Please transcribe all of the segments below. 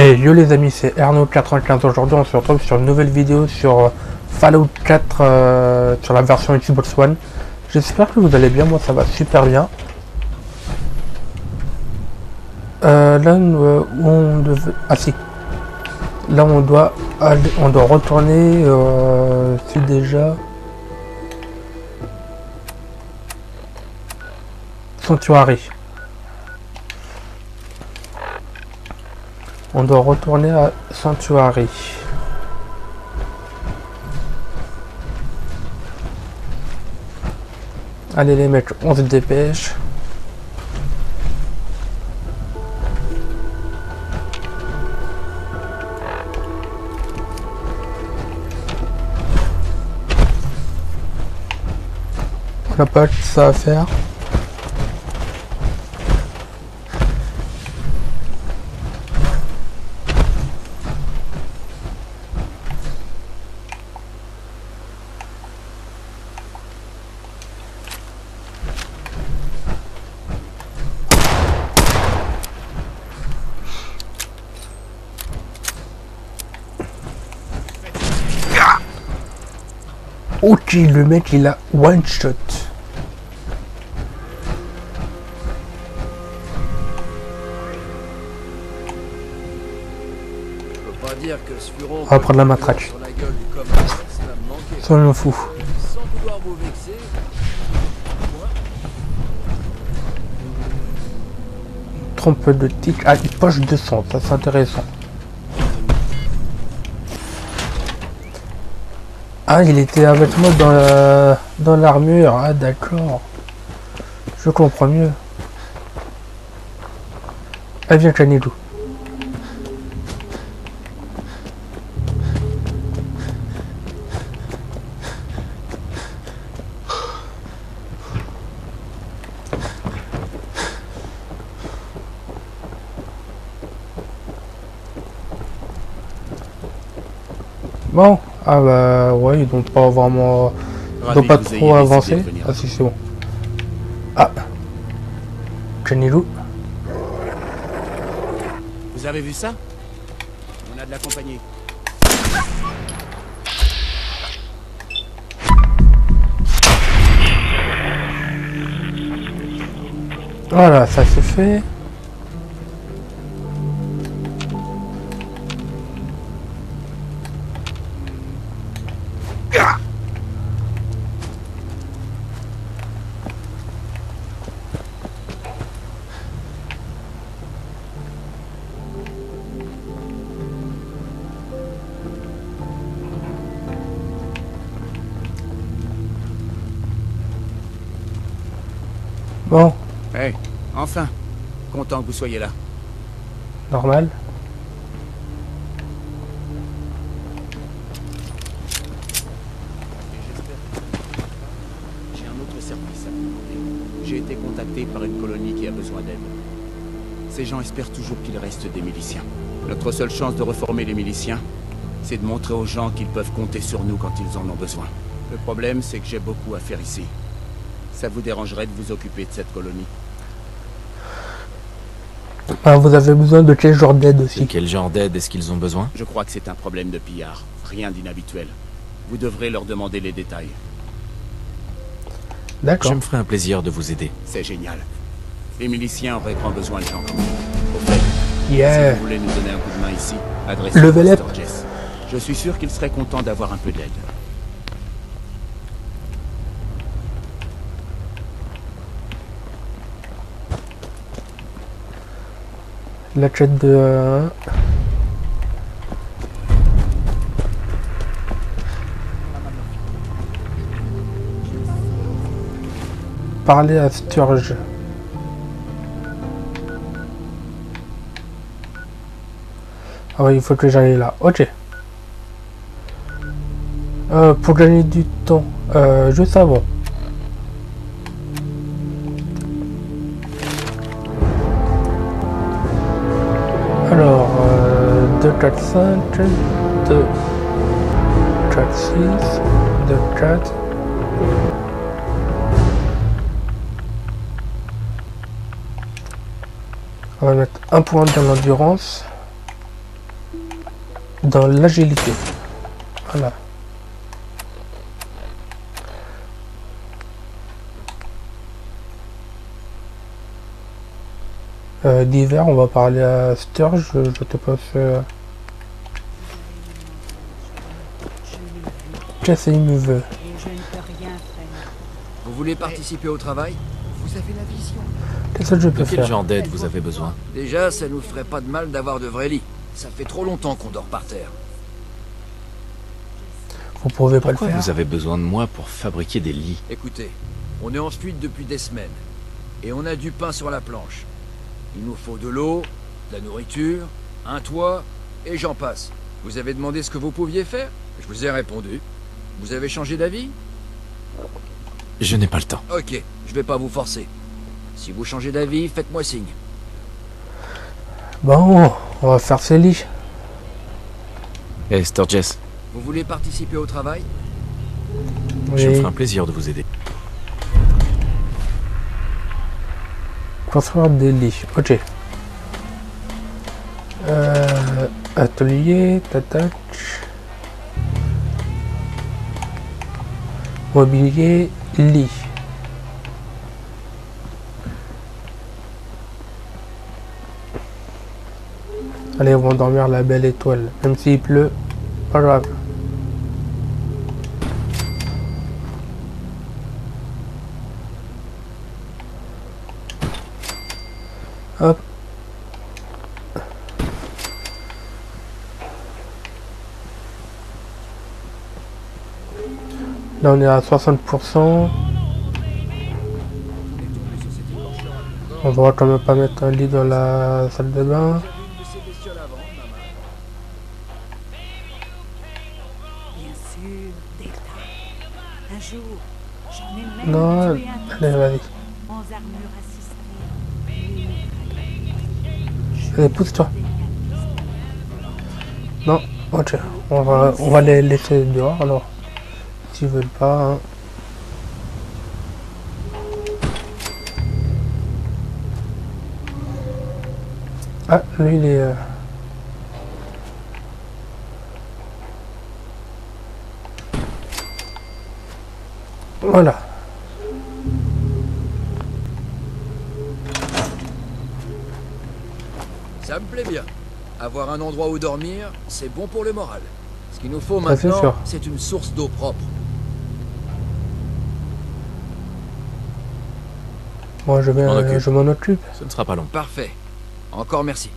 Et yo les amis, c'est Erno95. Aujourd'hui on se retrouve sur une nouvelle vidéo sur Fallout 4 sur la version Xbox One. J'espère que vous allez bien, moi ça va super bien. Là où on devait... Ah si. Là on doit aller, on doit retourner c'est déjà... Sanctuary. On doit retourner à Sanctuary. Allez les mecs, on se dépêche. On n'a pas que ça à faire. Ok, le mec il a one shot. On va prendre la matraque. Soyons fous. Trompe de tic. Ah, une poche de sang, ça c'est intéressant. Ah, il était avec moi dans l'armure. Ah, d'accord. Je comprends mieux. Ah, viens, Canidou. Bon, ah bah ouais, ils n'ont pas vraiment... Ils n'ont pas trop avancé. Ah si, c'est bon. Ah, Canilou. Vous avez vu ça? On a de la compagnie. Voilà, ça c'est fait. Bon. Hey, enfin. Content que vous soyez là. Normal. J'ai un autre service à vous demander. J'ai été contacté par une colonie qui a besoin d'aide. Ces gens espèrent toujours qu'il reste des miliciens. Notre seule chance de reformer les miliciens, c'est de montrer aux gens qu'ils peuvent compter sur nous quand ils en ont besoin. Le problème, c'est que j'ai beaucoup à faire ici. Ça vous dérangerait de vous occuper de cette colonie? Ah, vous avez besoin de quel genre d'aide aussi? De quel genre d'aide est-ce qu'ils ont besoin? Je crois que c'est un problème de pillard. Rien d'inhabituel. Vous devrez leur demander les détails. D'accord. Je me ferai un plaisir de vous aider. C'est génial. Les miliciens auraient grand besoin de gens comme vous. Au fait, Yeah. si vous voulez nous donner un coup de main ici, adressez-vous Level à up. Sturgis. Je suis sûr qu'il serait content d'avoir un peu d'aide. La chat de... Parler à Sturge. Ah ouais, il faut que j'aille là. Ok. Pour gagner du temps, juste avant. Alors, 2, 4, 5, 2, 4, 6, 2, 4. On va mettre un point dans l'endurance. dans l'agilité. Voilà. D'hiver, on va parler à Sturge, je te passe... Qu'est-ce qu'il me veut? Vous voulez participer au travail? Vous avez la vision. Qu'est-ce que je peux De quel faire? genre d'aide vous avez besoin? Déjà, ça nous ferait pas de mal d'avoir de vrais lits. Ça fait trop longtemps qu'on dort par terre. Vous pouvez pas Pourquoi le faire? vous avez besoin de moi pour fabriquer des lits? Écoutez, on est en fuite depuis des semaines. Et on a du pain sur la planche. Il nous faut de l'eau, de la nourriture, un toit, et j'en passe. Vous avez demandé ce que vous pouviez faire? Je vous ai répondu. Vous avez changé d'avis? Je n'ai pas le temps. Ok, je vais pas vous forcer. Si vous changez d'avis, faites-moi signe. Bon, on va faire ces lits. Hey, Sturges, Vous voulez participer au travail? je me Oui. ferai un plaisir de vous aider. Construire des lits. Ok. Atelier, tatac. Mobilier, lit. Allez, on va endormir la belle étoile. Même s'il pleut, pas grave. Hop. Là, on est à 60%. On va quand même pas mettre un lit dans la salle de bain. Bien sûr, Delta. Un jour, j'en ai même Non, tué un allez, vas-y. sans armure assistée. Allez, pousse-toi. Non, ok. On va les laisser dehors alors. S'ils veulent pas. Hein. Ah, lui il est. Voilà. Ça me plaît bien. Avoir un endroit où dormir, c'est bon pour le moral. Ce qu'il nous faut Ça, c'est maintenant, sûr. c'est une source d'eau propre. Moi m'en occupe. je m'en occupe. Ce ne sera pas long. Parfait. Encore merci.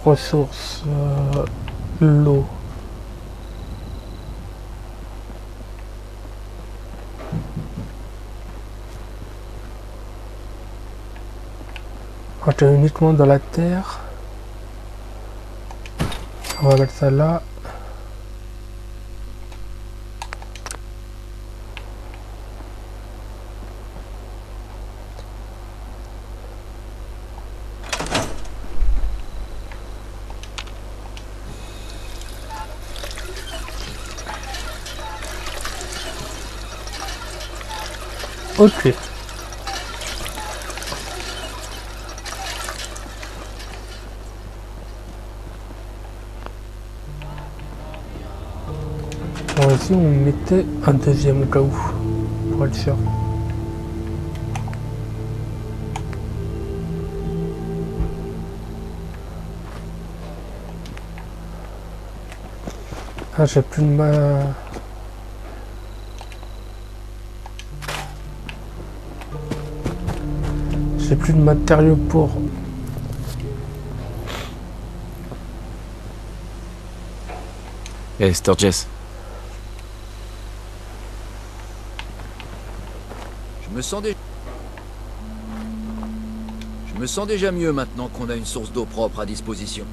Ressources. L'eau. Ok, uniquement dans la terre. On va mettre ça là. Ok. Bon, ici on mettait un deuxième au cas où, pour être sûr. Ah, j'ai plus de ma... J'ai plus de matériaux pour... Hey, Sturges, Je me sens déjà mieux maintenant qu'on a une source d'eau propre à disposition.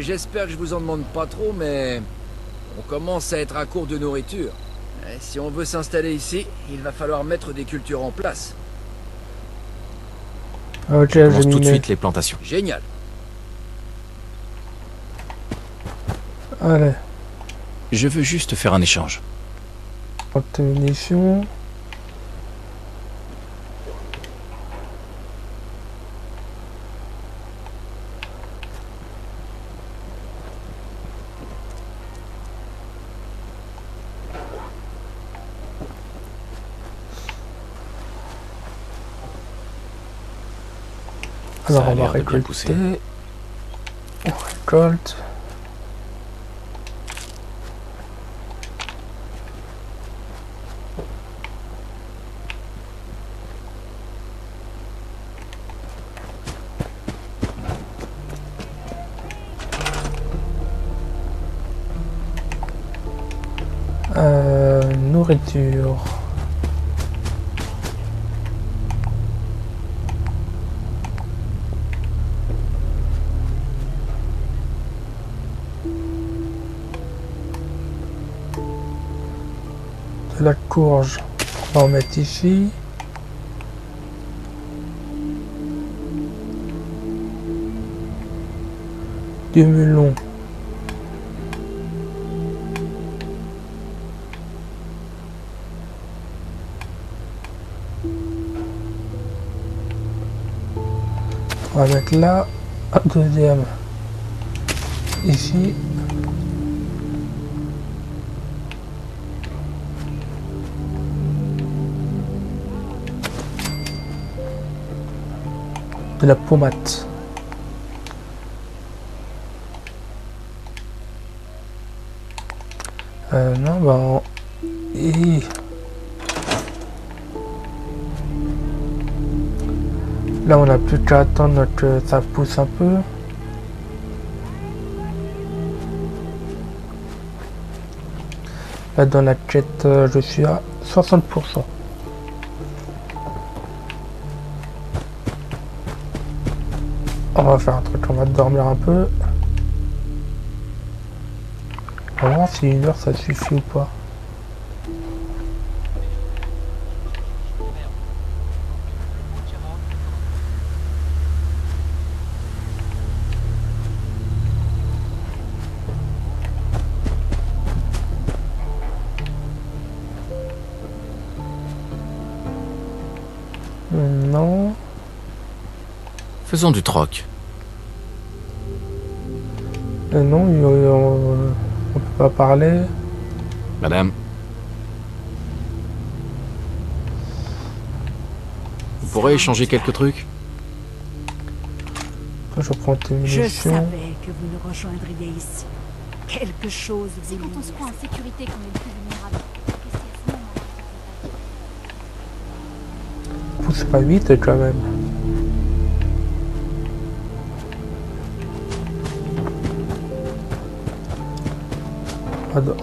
J'espère que je vous en demande pas trop, mais on commence à être à court de nourriture. Si on veut s'installer ici, il va falloir mettre des cultures en place. Ok, je commence j'ai tout de mis... suite les plantations. Génial. Allez. Je veux juste faire un échange. Munitions. Alors Ça a on va l'air de bien pousser. récolter. On récolte. Nourriture. De la courge. On va en mettre ici. Du melon. On va mettre là, un deuxième ici. De la pommade. Non, bah... Et... Là, on n'a plus qu'à attendre que ça pousse un peu. Là, dans la quête, je suis à 60%. On va faire un truc, on va dormir un peu. On va voir si 1 heure ça suffit ou pas. Non. Faisons du troc. Non, on peut pas parler. Madame. Vous pourrez échanger quelques trucs? Je prends tes Je munitions. savais que vous nous rejoindriez ici. Quelque chose vous C'est quand on se croit en sécurité qu'on est le plus vulnérable. Et c'est à ce moment-là qu'il faut Pousse pas vite quand même.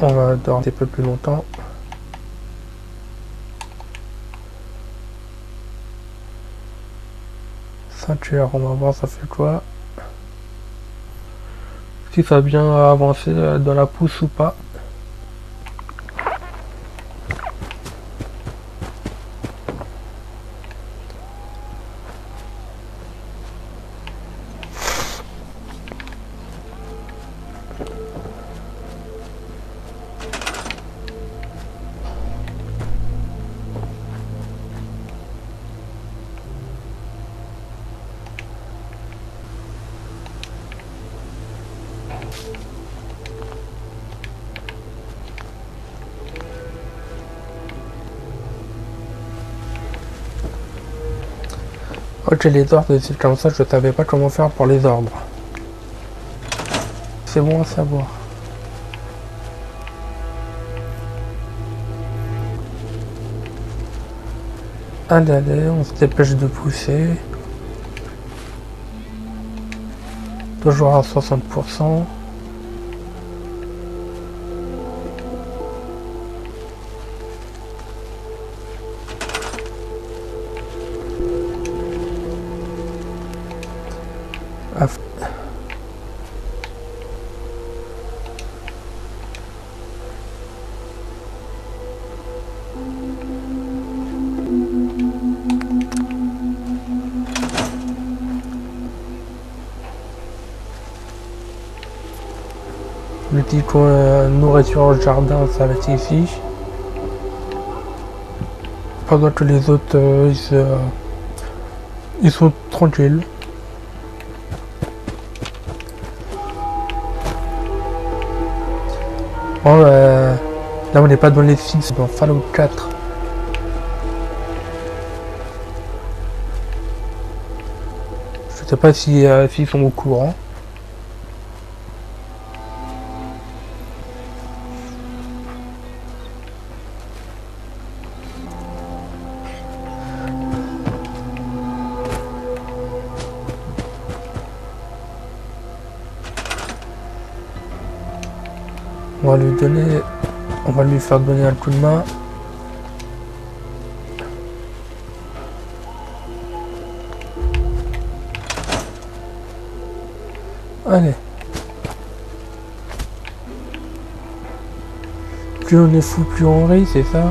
On va dormir un peu plus longtemps. Ceinture, on va voir ça fait quoi. Si ça a bien avancé dans la pousse ou pas. Ok, les ordres, c'est comme ça, je savais pas comment faire pour les ordres. C'est bon à savoir. Allez, on se dépêche de pousser. Toujours à 60%. le petit coin nourriture au jardin, ça va être ici. Pendant que les autres, ils sont tranquilles. Bon, là on n'est pas dans les sites, c'est dans Fallout 4. Je sais pas si s'ils sont au courant. On va lui donner, on va lui faire donner un coup de main. Allez. Plus on est fou, plus on rit, c'est ça?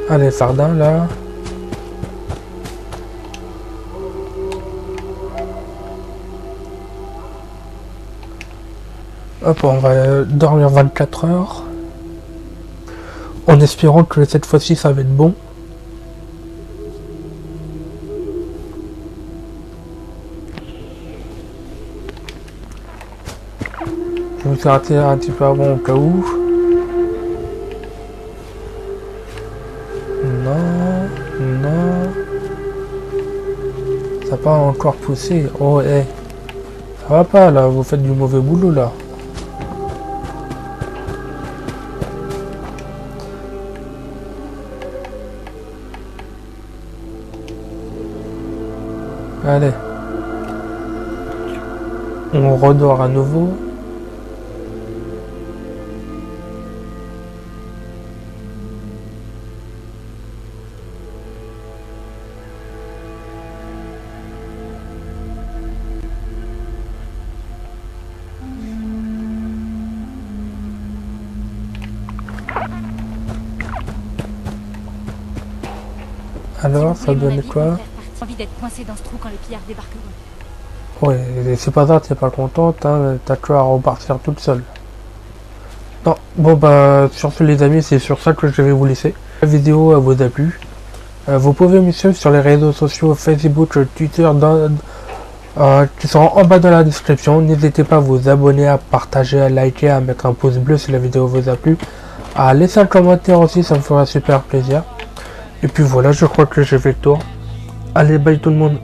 Allez, Fardin, là. Hop, on va dormir 24 heures. En espérant que cette fois-ci, ça va être bon. Je me suis raté un petit peu avant au cas où. Non, non. Ça n'a pas encore poussé. Oh, hé. Hey. Ça va pas, là. Vous faites du mauvais boulot, là. Allez. On redort à nouveau. Alors, ça donne quoi? Envie d'être coincé dans ce trou quand les pillards débarqueront. Ouais, c'est pas ça, t'es pas contente, hein, t'as que à repartir toute seule. Non, bon bah, sur ce les amis, c'est sur ça que je vais vous laisser. La vidéo vous a plu. Vous pouvez me suivre sur les réseaux sociaux, Facebook, Twitter, qui seront en bas dans la description. N'hésitez pas à vous abonner, à partager, à liker, à mettre un pouce bleu si la vidéo vous a plu. À laisser un commentaire aussi, ça me fera super plaisir. Et puis voilà, je crois que j'ai fait le tour. Allez, bye tout le monde.